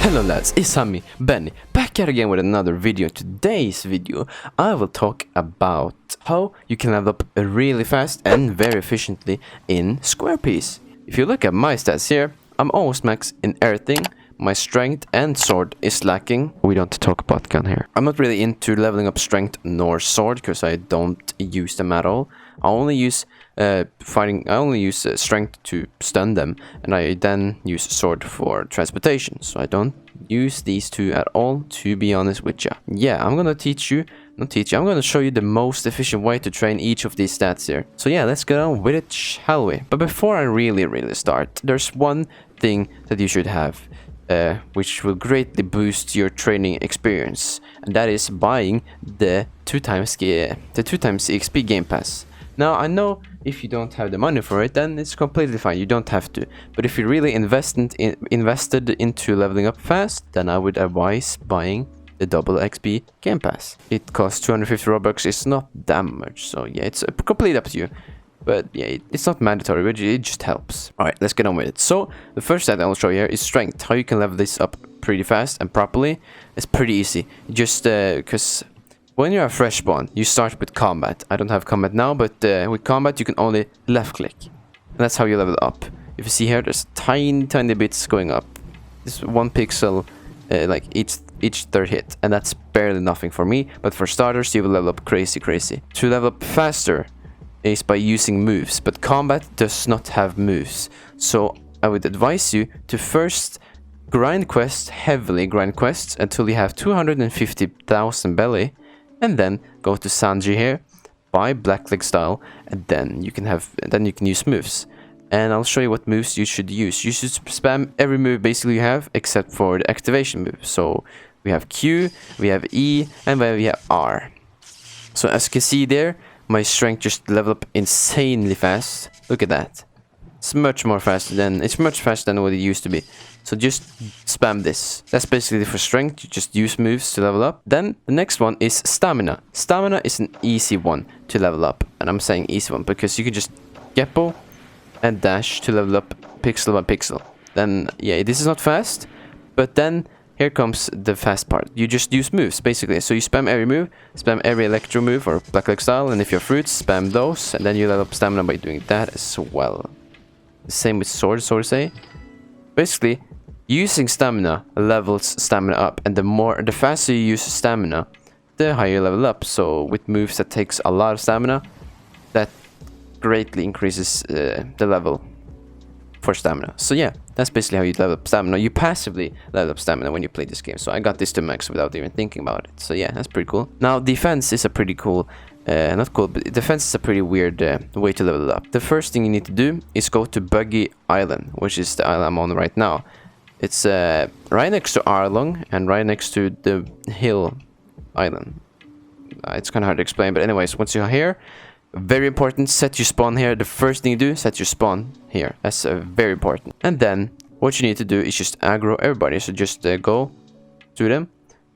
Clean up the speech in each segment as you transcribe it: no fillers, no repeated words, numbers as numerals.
Hello lads, it's me, Benny, back here again with another video. In today's video, I will talk about how you can level up really fast and very efficiently in Square Piece. If you look at my stats here, I'm almost max in everything. My strength and sword is lacking. We don't talk about gun here. I'm not really into leveling up strength nor sword because I don't use them at all. I only use strength to stun them, and I then use sword for transportation. So I don't use these two at all, to be honest with ya. Yeah, I'm gonna I'm gonna show you the most efficient way to train each of these stats here. So yeah, let's get on with it, shall we? But before I really start, there's one thing that you should have, which will greatly boost your training experience, and that is buying the 2x XP Game Pass. Now, I know if you don't have the money for it, then it's completely fine. You don't have to. But if you're really invested into leveling up fast, then I would advise buying the double XP Game Pass. It costs 250 Robux. It's not that much. So yeah, it's completely up to you. But yeah, it's not mandatory, but it just helps. Alright, let's get on with it. So, the first stat I'll show you here is strength. How you can level this up pretty fast and properly. It's pretty easy. Just because when you're a fresh spawn, you start with combat. I don't have combat now, but with combat you can only left click. And that's how you level up. If you see here, there's tiny bits going up. This 1 pixel like each third hit. And that's barely nothing for me. But for starters, you will level up crazy. To level up faster is by using moves, but combat does not have moves. So I would advise you to first heavily grind quests until you have 250,000 belly, and then go to Sanji here, buy Blackleg style, and then you can use moves. And I'll show you what moves you should use. You should spam every move basically you have except for the activation move. So we have Q, we have E, and we have R. So as you can see there, my strength just leveled up insanely fast. Look at that. It's much faster than what it used to be. So just spam this. That's basically for strength. You just use moves to level up. Then the next one is stamina. Stamina is an easy one to level up. And I'm saying easy one because you can just Geppo and dash to level up pixel by pixel. Then yeah, this is not fast. But then here comes the fast part. You just use moves, basically. So you spam every move, spam every electro move or Blackleg style, and if you're fruits, spam those, and then you level up stamina by doing that as well. The same with sword, so to say. Basically, using stamina levels stamina up, and the faster you use stamina, the higher you level up. So with moves that takes a lot of stamina, that greatly increases the level for stamina. So yeah, that's basically how you level up stamina. You passively level up stamina when you play this game. So I got this to max without even thinking about it. So yeah, that's pretty cool. Now defense is a pretty cool, not cool, but defense is a pretty weird way to level up. The first thing you need to do is go to Buggy Island, which is the island I'm on right now. It's right next to Arlong and right next to the Hill Island. It's kind of hard to explain, but anyways, once you're here, very important, set your spawn here. The first thing you do, set your spawn here. That's very important. And then what you need to do is just aggro everybody. So just go to them,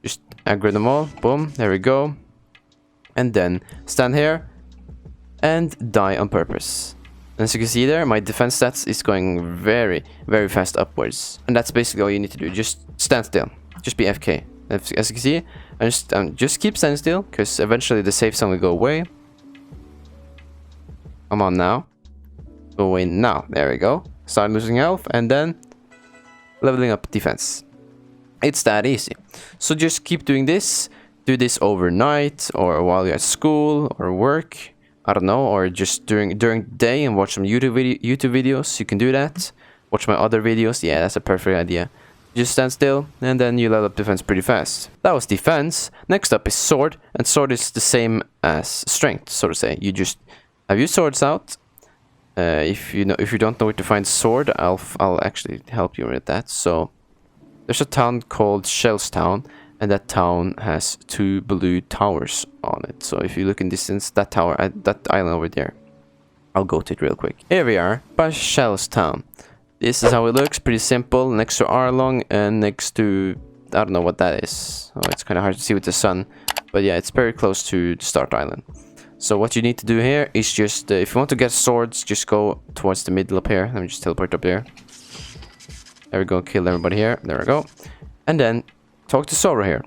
just aggro them all. Boom, there we go. And then stand here and die on purpose. As you can see there, my defense stats is going very fast upwards. And that's basically all you need to do. Just stand still. Just be FK. As you can see, just keep standing still, because eventually the safe zone will go away. Come on now. Go away now. There we go. Start losing health and then leveling up defense. It's that easy. So just keep doing this. Do this overnight or while you're at school or work. I don't know. Or just during the day and watch some YouTube videos. You can do that. Watch my other videos. Yeah, that's a perfect idea. Just stand still and then you level up defense pretty fast. That was defense. Next up is sword. And sword is the same as strength, so to say. You just have your swords out. If you don't know where to find sword, I'll actually help you with that. So there's a town called Shellstown, and that town has 2 blue towers on it. So if you look in distance, that tower, that island over there, I'll go to it real quick. Here we are by Shellstown. This is how it looks. Pretty simple. Next to Arlong and next to, I don't know what that is. Oh, it's kind of hard to see with the sun, but yeah, it's very close to the start island. So what you need to do here is just, if you want to get swords, just go towards the middle up here. Let me just teleport up there. There we go, kill everybody here. There we go. And then talk to Sora here.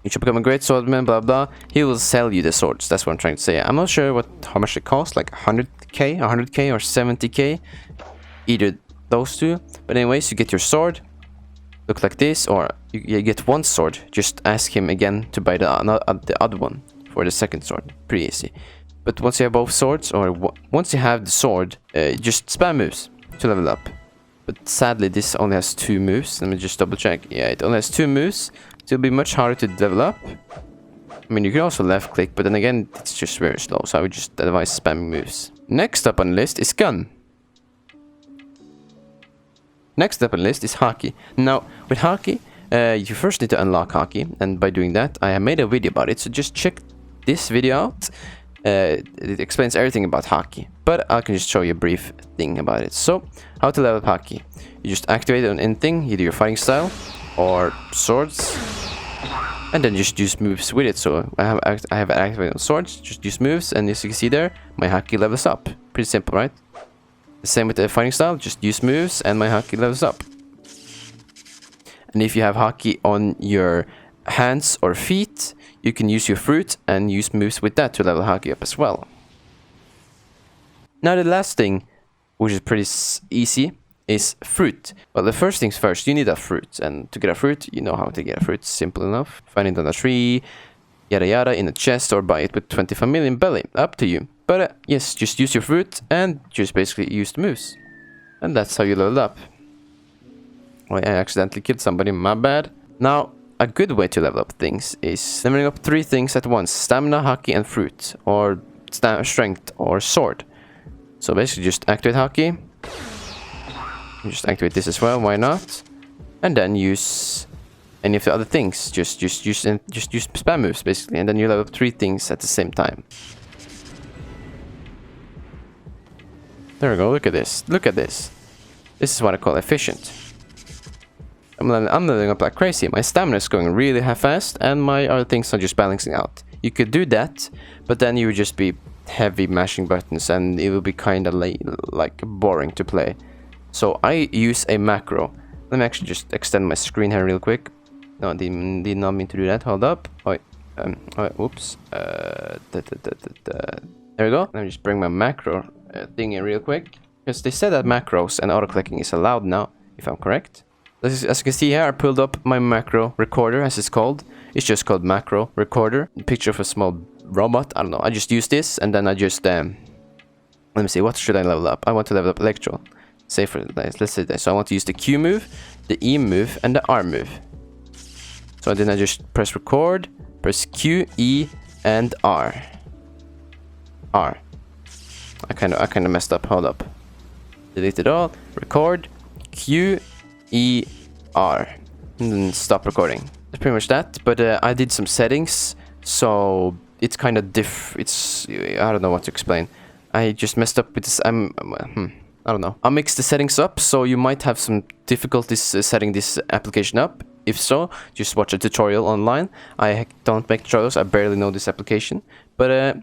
You should become a great swordsman, blah blah. He will sell you the swords. That's what I'm trying to say. I'm not sure how much it costs, like 100k, 100k or 70k. Either those two. But anyways, you get your sword. Look like this, or you get one sword. Just ask him again to buy the other one for the second sword. Pretty easy. But once you have both swords, or once you have the sword, just spam moves to level up. But sadly, this only has 2 moves. Let me just double check. Yeah, it only has 2 moves. So it'll be much harder to level up. I mean, you can also left click, but then again, it's just very slow. So I would just advise spamming moves. Next up on the list is gun. Next up on the list is Haki. Now, with Haki, you first need to unlock Haki. And by doing that, I have made a video about it. So just check this video out. It explains everything about Haki. But I can just show you a brief thing about it. So, how to level up Haki. You just activate it on anything, either your fighting style or swords. And then just use moves with it. So, I have activated on swords, just use moves. And as you can see there, my Haki levels up. Pretty simple, right? The same with the fighting style, just use moves and my Haki levels up. And if you have Haki on your hands or feet, you can use your fruit and use moves with that to level Haki up as well. Now the last thing, which is pretty easy, is fruit. Well, the first things first, you need a fruit. And to get a fruit, you know how to get a fruit, simple enough. Find it on a tree, yada yada, in a chest, or buy it with 25 million belly, up to you. But yes, just use your fruit and just basically use the moves. And that's how you level up. Oh, I accidentally killed somebody, my bad. Now, a good way to level up things is leveling up 3 things at once. Stamina, Haki, and fruit. Or strength, or sword. So basically just activate Haki. Just activate this as well, why not? And then use any of the other things. Just use spam moves, basically. And then you level up 3 things at the same time. There we go, look at this. Look at this. This is what I call efficient. I'm leveling up like crazy. My stamina is going really fast, and my other things are just balancing out. You could do that, but then you would just be heavy mashing buttons, and it will be kind of like boring to play. So I use a macro. Let me actually just extend my screen here real quick. No, I did not mean to do that. Hold up. Oh, whoops. There we go. Let me just bring my macro thing in real quick, because they said that macros and auto-clicking is allowed now, if I'm correct. As you can see here, I pulled up my macro recorder, as it's called. It's just called macro recorder. A picture of a small robot. I don't know. I just use this, and then I just let me see. What should I level up? I want to level up Electro. Say for let's say that. So I want to use the Q move, the E move, and the R move. So then I just press record, press Q, E, and R. R. I kind of messed up. Hold up. Delete it all. Record. Q, E, R. And then stop recording. That's pretty much that. But I did some settings, so it's kind of it's I don't know what to explain. I just messed up with this. I don't know. I'll mix the settings up, so you might have some difficulties setting this application up. If so, just watch a tutorial online. I don't make tutorials. I barely know this application. But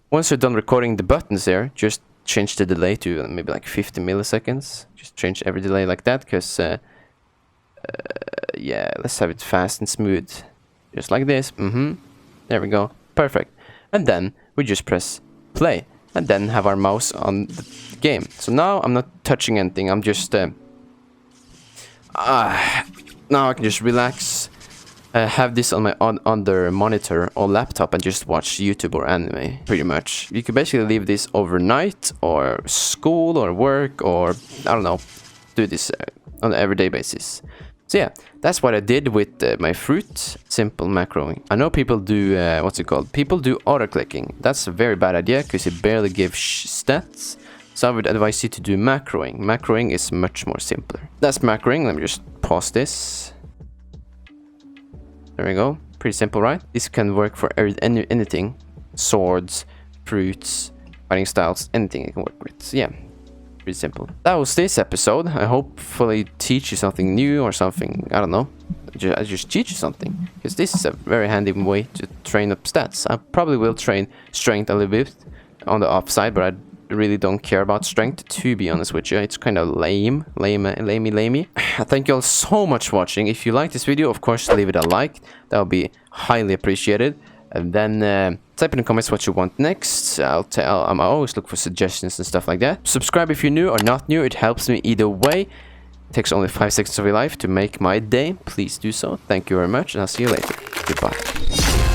once you're done recording the buttons there, just change the delay to maybe like 50 milliseconds. Just change every delay like that, because yeah, let's have it fast and smooth. Just like this. There we go. Perfect. And then we just press play, and then have our mouse on the game. So now I'm not touching anything. I'm just now I can just relax. Have this on my other monitor or laptop and just watch YouTube or anime, pretty much. You can basically leave this overnight, or school, or work, or I don't know, do this on an everyday basis. So yeah, that's what I did with my fruit. Simple macroing. I know people do, what's it called? People do auto-clicking. That's a very bad idea, because it barely gives stats. So I would advise you to do macroing. Macroing is much more simpler. That's macroing. Let me just pause this. There we go. Pretty simple, right? This can work for anything. Swords, fruits, fighting styles, anything it can work with. So yeah, pretty simple. That was this episode. I hopefully teach you something new, or something, I don't know. I just teach you something, because this is a very handy way to train up stats. I probably will train strength a little bit on the offside, but I really don't care about strength, to be honest with you. It's kind of lamey. Thank you all so much for watching. If you like this video, of course, leave it a like. That would be highly appreciated. And then type in the comments what you want next. I always look for suggestions and stuff like that. Subscribe if you're new or not new. It helps me either way. It takes only 5 seconds of your life to make my day. Please do so. Thank you very much, and I'll see you later. Goodbye.